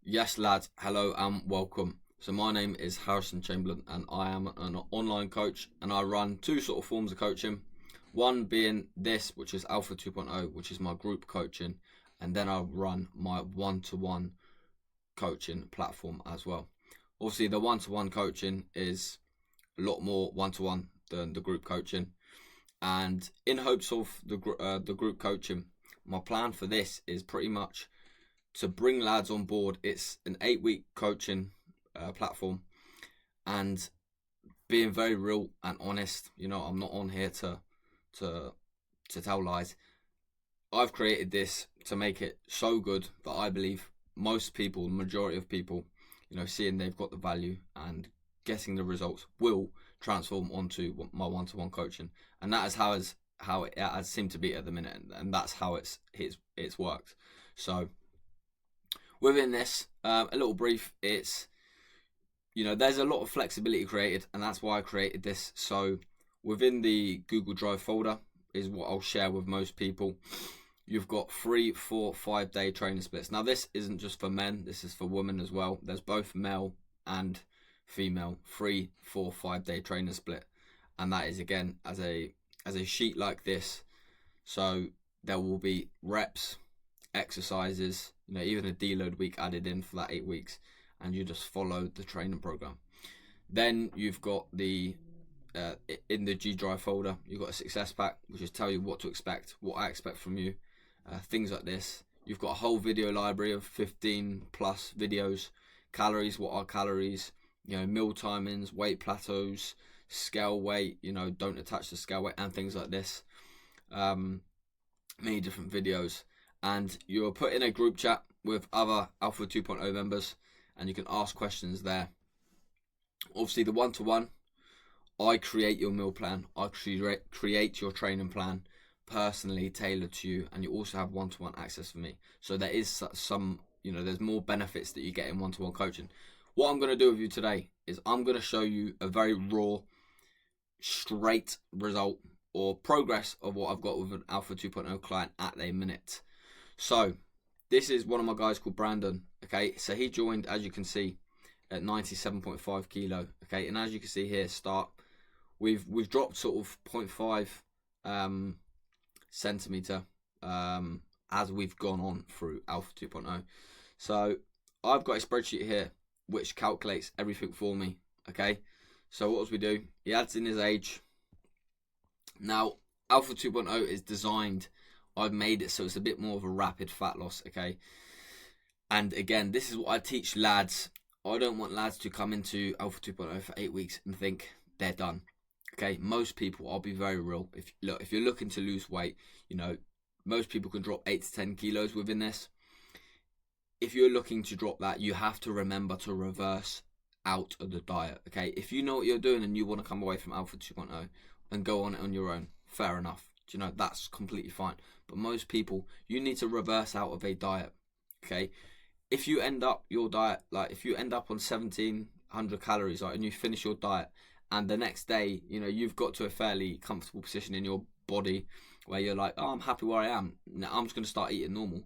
Yes, lads, hello and welcome. So, my name is Harrison Chamberlain, and I am an online coach, and I run two sort of forms of coaching. One being this, which is Alpha 2.0, which is my group coaching, and then I run my one to one coaching platform as well. Obviously, the one to one coaching is a lot more one to one than the group coaching, and in hopes of the group coaching, my plan for this is pretty much to bring lads on board. It's an 8-week coaching platform, and being very real and honest, I'm not on here to tell lies. I've created this to make it so good that I believe most people, the majority of people, seeing they've got the value and getting the results will transform onto my one-to-one coaching, and that is how it has seemed to be at the minute, and that's how it's worked. So within this, a little brief, it's, there's a lot of flexibility created, and that's why I created this. So within the Google Drive folder is what I'll share with most people. You've got 3, 4, 5 day training splits. Now, this isn't just for men, this is for women as well. There's both male and female 3, 4, 5 day training split, and that is again as a sheet like this. So there will be reps, exercises, even a deload week added in for that 8 weeks, and you just follow the training program. Then you've got the in the G Drive folder, you've got a success pack, which is tell you what to expect, what I expect from you, things like this. You've got a whole video library of 15 plus videos, calories, what are calories, meal timings, weight plateaus, scale weight, don't attach the scale weight, and things like this. Many different videos, and you're put in a group chat with other Alpha 2.0 members, and you can ask questions there. Obviously, the one-to-one, I create your meal plan, I create your training plan personally tailored to you, and you also have one-to-one access for me. So there is some, there's more benefits that you get in one-to-one coaching. What I'm going to do with you today is I'm going to show you a very raw, straight result or progress of what I've got with an Alpha 2.0 client at the minute. So this is one of my guys called Brandon. Okay, so he joined, as you can see, at 97.5 kilo. Okay, and as you can see here, we've dropped sort of 0.5 centimeter as we've gone on through Alpha 2.0. So I've got a spreadsheet here which calculates everything for me. Okay, so what does we do? He adds in his age. Now, Alpha 2.0 is designed, I've made it so it's a bit more of a rapid fat loss, okay? And again, this is what I teach lads. I don't want lads to come into Alpha 2.0 for 8 weeks and think they're done, okay? Most people, I'll be very real, if you're looking to lose weight, most people can drop 8 to 10 kilos within this. If you're looking to drop that, you have to remember to reverse out of the diet, okay? If you know what you're doing and you want to come away from Alpha 2.0 and go on it on your own, fair enough. That's completely fine. But most people, you need to reverse out of a diet, okay? If you end up your diet, if you end up on 1700 calories, and you finish your diet, and the next day, you've got to a fairly comfortable position in your body where you're like, oh, I'm happy where I am. Now I'm just going to start eating normal.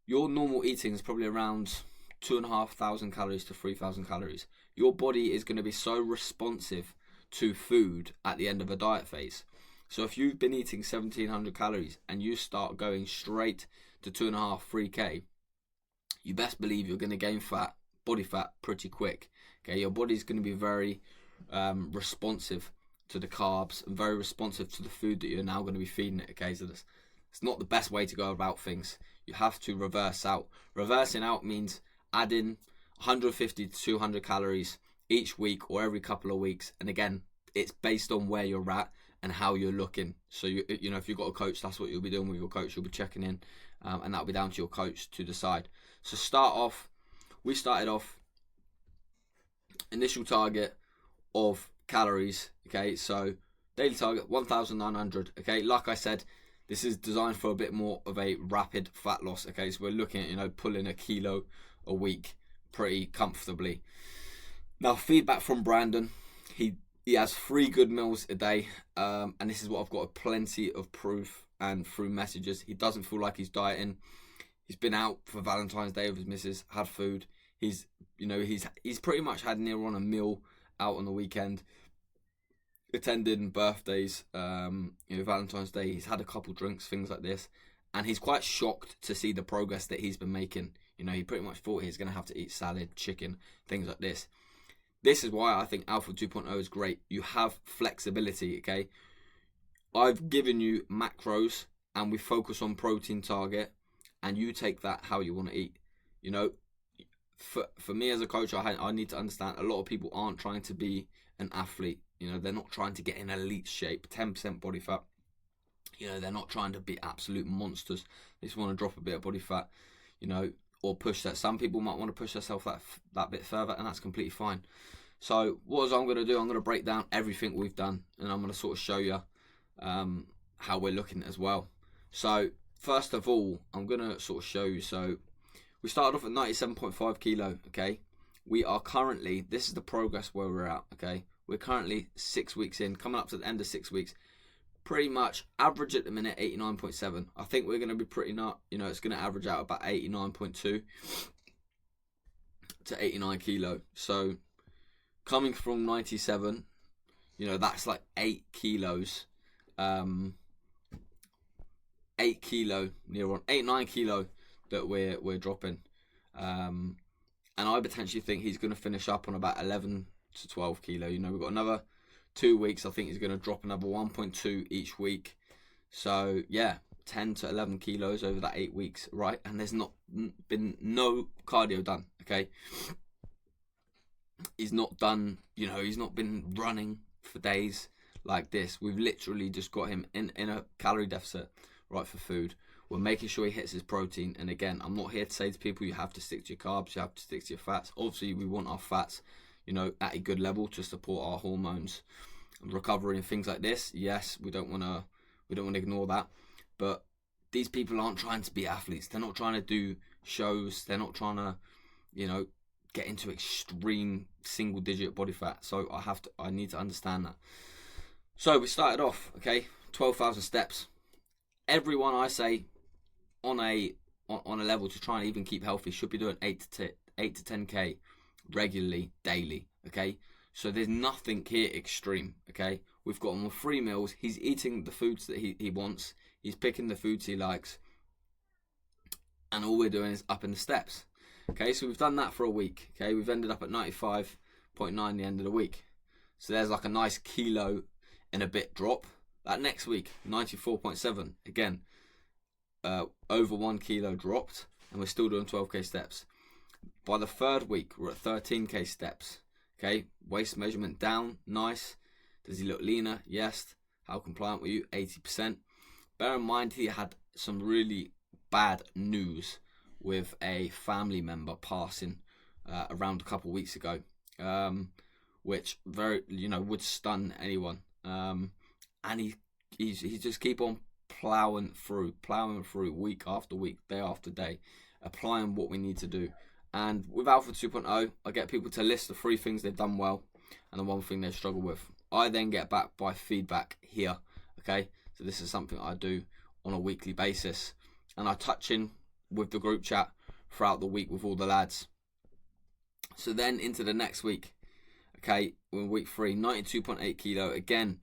Your normal eating is probably around 2,500 calories to 3,000 calories. Your body is going to be so responsive to food at the end of a diet phase. So if you've been eating 1,700 calories and you start going straight to 2.5, 3K, you best believe you're going to gain body fat pretty quick. Okay, your body's going to be very responsive to the carbs and very responsive to the food that you're now going to be feeding it. Okay, so it's not the best way to go about things. You have to reverse out. Reversing out means adding 150 to 200 calories each week or every couple of weeks, and again, it's based on where you're at and how you're looking. So if you've got a coach, that's what you'll be doing with your coach. You'll be checking in, and that'll be down to your coach to decide. So we started off initial target of calories. Okay, so daily target 1,900. Okay, like I said, this is designed for a bit more of a rapid fat loss. Okay, so we're looking at pulling a kilo a week pretty comfortably. Now, feedback from Brandon, he has 3 good meals a day, and this is what I've got plenty of proof and through messages. He doesn't feel like he's dieting. He's been out for Valentine's Day with his missus, had food. He's pretty much had near on a meal out on the weekend. Attended birthdays, Valentine's Day. He's had a couple drinks, things like this, and he's quite shocked to see the progress that he's been making. He pretty much thought he's going to have to eat salad, chicken, things like this. This is why I think Alpha 2.0 is great. You have flexibility, okay? I've given you macros, and we focus on protein target, and you take that how you want to eat. For me as a coach, I need to understand a lot of people aren't trying to be an athlete. They're not trying to get in elite shape, 10% body fat. They're not trying to be absolute monsters. They just want to drop a bit of body fat, or push that. Some people might want to push themselves that bit further, and that's completely fine. So what I'm going to do, I'm going to break down everything we've done, and I'm going to sort of show you how we're looking as well. So first of all, I'm going to sort of show you. So we started off at 97.5 kilo, okay? We are currently, this is the progress where we're at, okay? We're currently 6 weeks in, coming up to the end of 6 weeks. Pretty much average at the minute 89.7. I think we're going to be pretty it's going to average out about 89.2 to 89 kilo. So coming from 97, that's like 8 kilos. 8 kilo, near on 9 kilo that we're dropping. And I potentially think he's going to finish up on about 11 to 12 kilo. We've got another 2 weeks. I think he's going to drop another 1.2 each week. So yeah, 10 to 11 kilos over that 8 weeks, right? And there's not been no cardio done, okay? He's not done, he's not been running for days like this. We've literally just got him in a calorie deficit, right, for food. We're making sure he hits his protein. And again, I'm not here to say to people you have to stick to your carbs, you have to stick to your fats. Obviously, we want our fats, at a good level to support our hormones and recovery and things like this. Yes, we don't want to ignore that. But these people aren't trying to be athletes. They're not trying to do shows. They're not trying to, get into extreme single digit body fat. So I need to understand that. So we started off, okay, 12,000 steps. Everyone, I say, on a level to try and even keep healthy should be doing 8 to 10k regularly, daily, okay? So there's nothing here extreme, okay? We've got him on 3 meals. He's eating the foods that he wants. He's picking the foods he likes. And all we're doing is upping the steps. Okay, so we've done that for a week. Okay, we've ended up at 95.9 the end of the week. So there's like a nice kilo and a bit drop. That next week, 94.7. Again, over 1 kilo dropped, and we're still doing 12k steps. By the 3rd week, we're at 13k steps. Okay, waist measurement down, nice. Does he look leaner? Yes. How compliant were you? 80%. Bear in mind, he had some really bad news with a family member passing around a couple of weeks ago, which very would stun anyone. And he just keep on plowing through week after week, day after day, applying what we need to do. And with Alpha 2.0, I get people to list the 3 things they've done well and the 1 thing they struggle with. I then get back by feedback here, okay? So this is something I do on a weekly basis. And I touch in with the group chat throughout the week with all the lads. So then into the next week, okay, we're in week 3, 92.8 kilo. Again,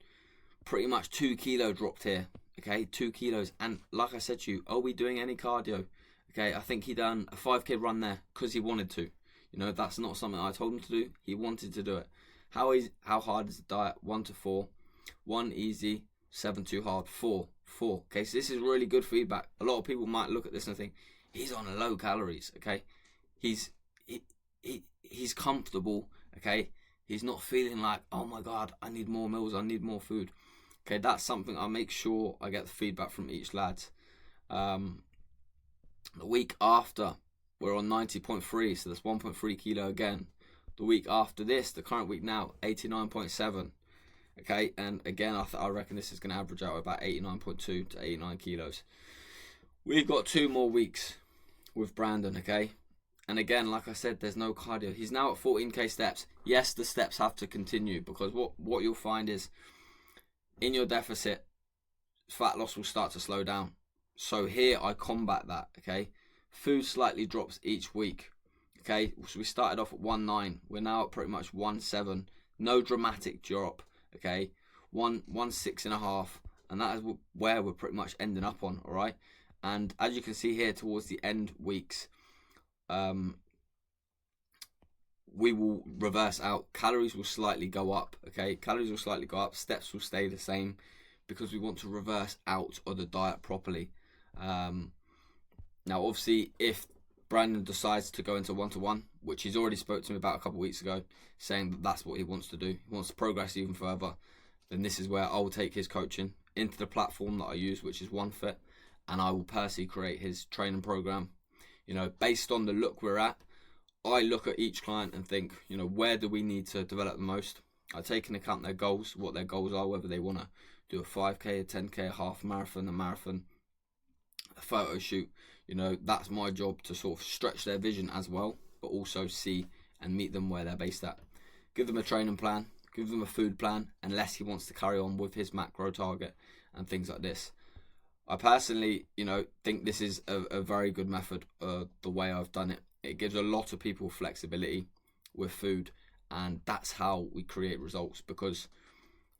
pretty much 2 kilo dropped here, okay, 2 kilos. And like I said to you, are we doing any cardio? Okay, I think he done a 5k run there because he wanted to. That's not something I told him to do. He wanted to do it. How hard is the diet? 1 to 4. 1 easy, 7 too hard, 4. Okay, so this is really good feedback. A lot of people might look at this and think, he's on low calories, okay? He's comfortable, okay? He's not feeling like, oh my God, I need more meals, I need more food. Okay, that's something I make sure I get the feedback from each lad. The week after, we're on 90.3, so that's 1.3 kilo again. The week after this, the current week now, 89.7. Okay, and again, I reckon this is going to average out about 89.2 to 89 kilos. We've got 2 more weeks with Brandon, okay? And again, like I said, there's no cardio. He's now at 14k steps. Yes, the steps have to continue because what you'll find is in your deficit, fat loss will start to slow down. So here I combat that, okay? Food slightly drops each week. Okay, so we started off at 1.9. We're now at pretty much 1.7. No dramatic drop. Okay, 1.6.5, and that is where we're pretty much ending up on. All right, and as you can see here towards the end weeks, we will reverse out. Calories will slightly go up. Okay, calories will slightly go up. Steps will stay the same because we want to reverse out of the diet properly. Now, obviously, if Brandon decides to go into one-to-one, which he's already spoke to me about a couple of weeks ago, saying that that's what he wants to do, he wants to progress even further, then this is where I will take his coaching into the platform that I use, which is OneFit, and I will personally create his training program. You know, based on the look we're at, I look at each client and think, you know, where do we need to develop the most? I take into account their goals, what their goals are, whether they want to do a 5K, a 10K, a half marathon, a photo shoot. You know, that's my job to sort of stretch their vision as well, but also see and meet them where they're based at. Give them a training plan, give them a food plan, unless he wants to carry on with his macro target and things like this. I personally, you know, think this is a very good method, the way I've done it. It gives a lot of people flexibility with food, and that's how we create results, because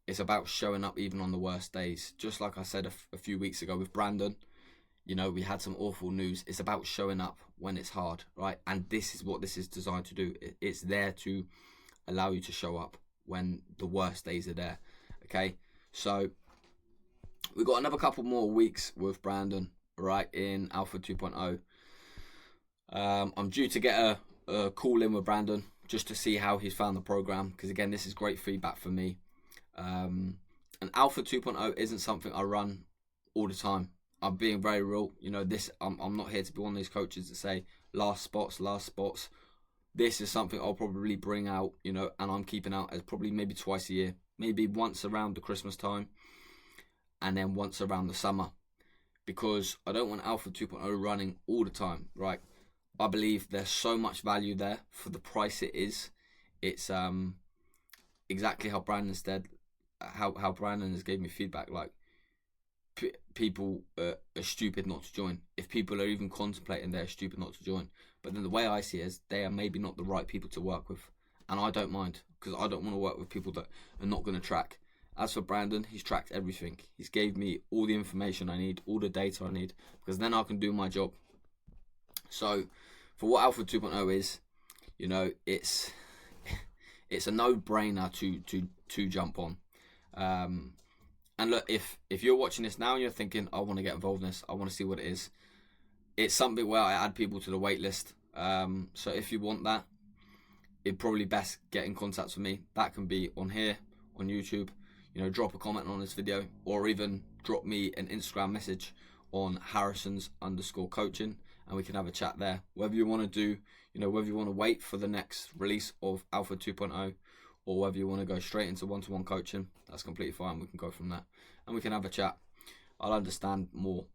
it's about showing up even on the worst days. Just like I said a few weeks ago with Brandon, you know, we had some awful news. It's about showing up when it's hard, right? And this is what this is designed to do. It's there to allow you to show up when the worst days are there, okay? So we've got another couple more weeks with Brandon, right, in Alpha 2.0. I'm due to get a call in with Brandon just to see how he's found the program, because again, this is great feedback for me. And Alpha 2.0 isn't something I run all the time. I'm being very real. You know, I'm not here to be one of these coaches that say last spots. This is something I'll probably bring out, you know, and I'm keeping out as probably maybe twice a year, maybe once around the Christmas time, and then once around the summer, because I don't want Alpha 2.0 running all the time, right? I believe there's so much value there for the price it is. It's exactly how Brandon said, how Brandon has gave me feedback, like, people are stupid not to join. If people are even contemplating, they're stupid not to join. But then the way I see it is, they are maybe not the right people to work with, and I don't mind, because I don't want to work with people that are not going to track. As for Brandon, he's tracked everything. He's gave me all the information I need, all the data I need, because then I can do my job. So for what Alpha 2.0 is, you know, it's a no-brainer to jump on. And look, if you're watching this now and you're thinking, I want to get involved in this, I want to see what it is, it's something where I add people to the wait list. So if you want that, it'd probably best get in contact with me. That can be on here, on YouTube. You know, drop a comment on this video, or even drop me an Instagram message on Harrisons_coaching, and we can have a chat there. Whether you want to do, you know, whether you want to wait for the next release of Alpha 2.0, or whether you want to go straight into one-to-one coaching, that's completely fine. We can go from that, and we can have a chat. I'll understand more,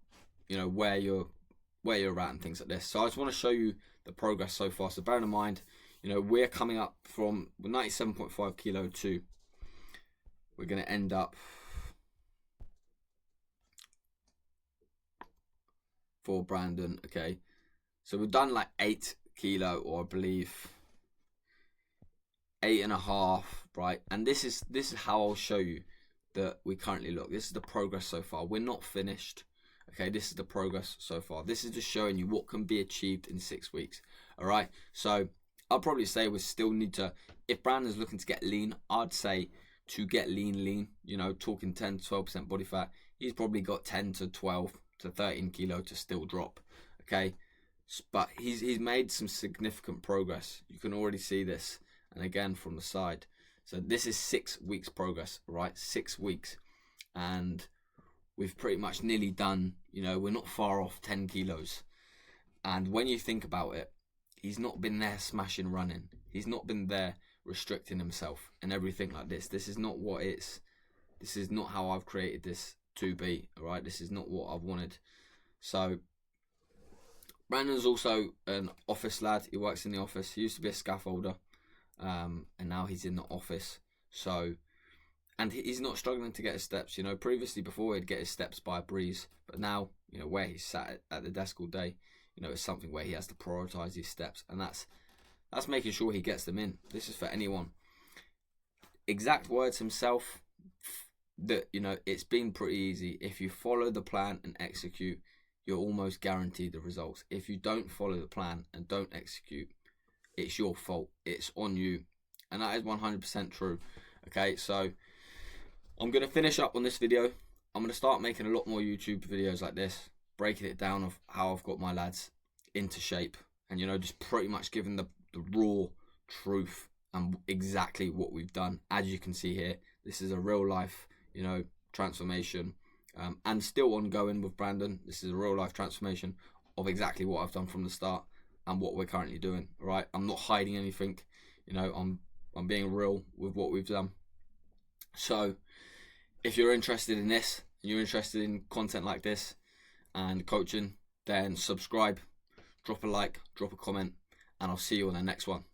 you know, where you're at and things like this. So I just want to show you the progress so far. So bear in mind, you know, we're coming up from 97.5 kilo to, we're going to end up for Brandon. Okay, so we've done like 8 kilo, or I believe 8.5, right? And this is how I'll show you that we currently look. This is the progress so far. We're not finished. Okay, this is the progress so far. This is just showing you what can be achieved in 6 weeks. All right, so I'll probably say we still need to, if Brandon's looking to get lean, I'd say to get lean, you know, talking 10 to 12% body fat, he's probably got 10 to 12 to 13 kilo to still drop. Okay, but he's made some significant progress. You can already see this, and again from the side. So this is 6 weeks progress, right? 6 weeks, and we've pretty much nearly done, you know, we're not far off 10 kilos. And when you think about it, he's not been there smashing running. He's not been there restricting himself and everything like this. This is not what it's, this is not how I've created this to be, all right? This is not what I've wanted. So Brandon's also an office lad. He works in the office. He used to be a scaffolder, and now he's in the office. So, and he's not struggling to get his steps. You know, previously, before, he'd get his steps by a breeze, but now, you know, where he's sat at the desk all day, it's something where he has to prioritize these steps, and that's making sure he gets them in. This is for anyone. Exact words himself, that it's been pretty easy. If you follow the plan and execute, you're almost guaranteed the results. If you don't follow the plan and don't execute, it's your fault. It's on you. And that is 100% true. Okay, so I'm going to finish up on this video. I'm going to start making a lot more YouTube videos like this, breaking it down of how I've got my lads into shape, and just pretty much giving the raw truth and exactly what we've done. As you can see here, this is a real life transformation, and still ongoing with Brandon. This is a real life transformation of exactly what I've done from the start and what we're currently doing. Right, I'm not hiding anything. I'm being real with what we've done. So if you're interested in this, and you're interested in content like this and coaching, then subscribe, drop a like, drop a comment, and I'll see you on the next one.